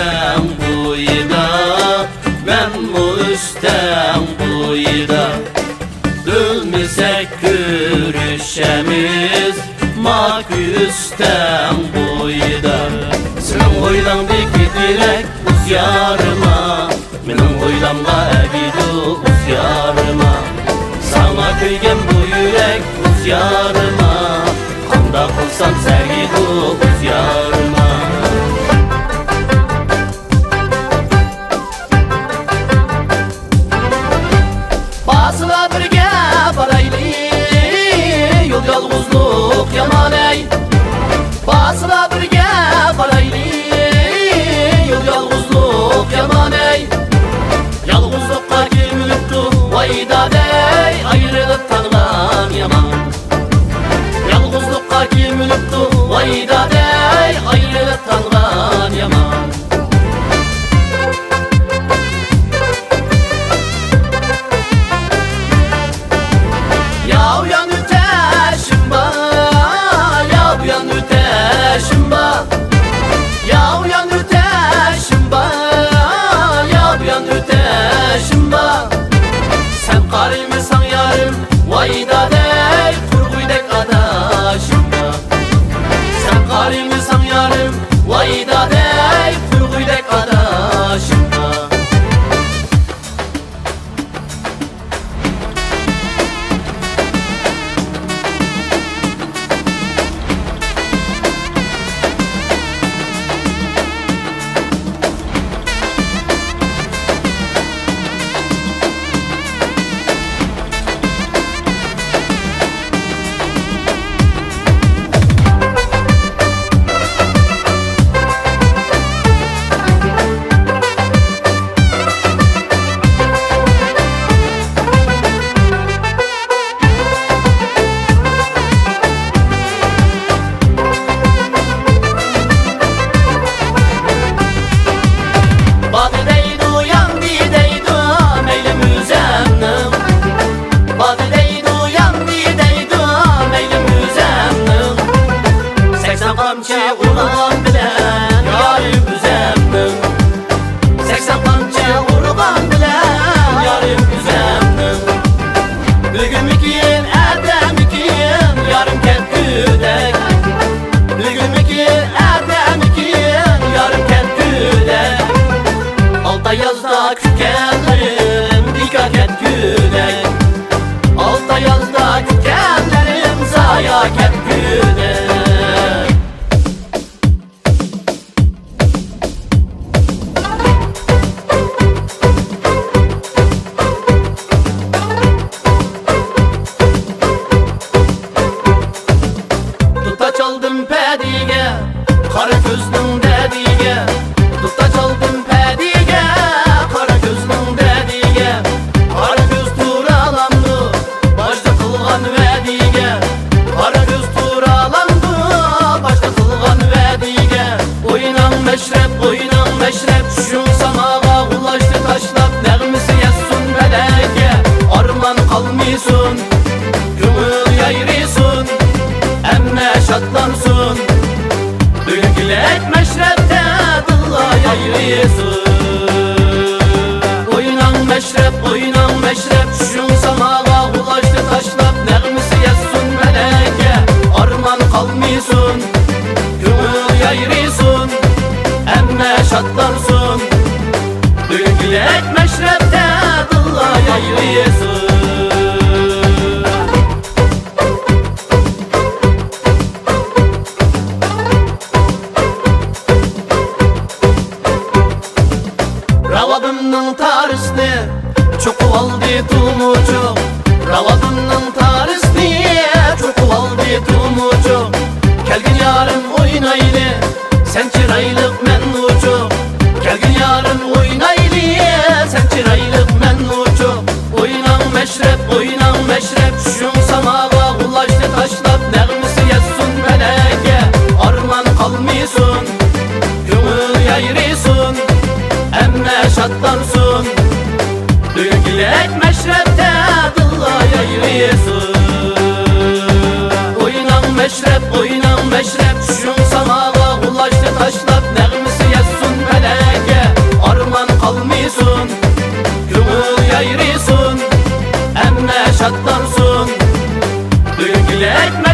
üstten buyda, ben bu üstten buyda. Dölmesek görüşemiz, makü üstten buyda. Senin oylandaki direk uz yarıma, menin oylamga ebidu uz yarıma. Sana köygen bu yürek uz yarıma, kanda kılsam sevgidu uz yarıma. Basıla birge baraylı, yol yalğızlık yaman ey. Basıla birge baraylı, yol yalğızlık yaman ey. Yalğızlıkka girmülüptü vayda dey, ayrılıp tanıgan yaman. Yalğızlıkka girmülüptü vayda dey, ayrılıp tanıgan yaman. Sen qarıymışsan yarım vayda dey, kurguydek adaşımda. Sen qarıymışsan yarım vayda dey, kurguydek adaşımda. Qamçı urğan bilen yarım üzemdim. 80 qamçı urğan bilen yarım üzemdim. Bugünmükin, ertemikin yarım ketgüdek. Bugünmükin, ertemikin yarım ketgüdek. Alta yazda kütkenlerim dikkat ketgüdek. Alta yazda kütkenlerim zaya ketgüdek. Çaldım pədiyə, qara gözlüm dədiyə. Tutda çaldım pədiyə, qara gözlüm dədiyə. Qara göz turalandı, başda qılğan vədiyə. Qara göz turalandı, başda qılğan vədiyə. Oynan məşrəb, düşün samağa ulaşdı taşlap. Nəğmisi yəssun mələkə, arman qalmıysın, gümül yayrıysın. Emme şatlansın, bülgülek meşrepte dılla yayrıysın. Oynan meşrep, düşün samağa ulaştı taşlap. Nəğmisi yəssun mələkə, arman qalmıysın, gümül yayrıysın. Emme şatlansın, bülgülek meşrepte dılla yayrıysın. Ravabımның tarısını çoku aldı tumucu. Ravabımның tarısını çoku aldı tumucu. Kelgin yarın oynaylı, sen çıraylık men ucu. Kelgin yarın oynaylı, sen çıraylık men ucu. Oynan meşrep, düşün samağa ulaştı taşlap. Nəğmisi yəssun mələkə, arman qalmıysın, gümül yayrıysın. Emme şatlansın, bülgülek meşrepte dılla yayrıysın. Oynan meşrep, düşün samağa ulaştı taşlap. Nəğmisi yəssun mələkə, Dile etme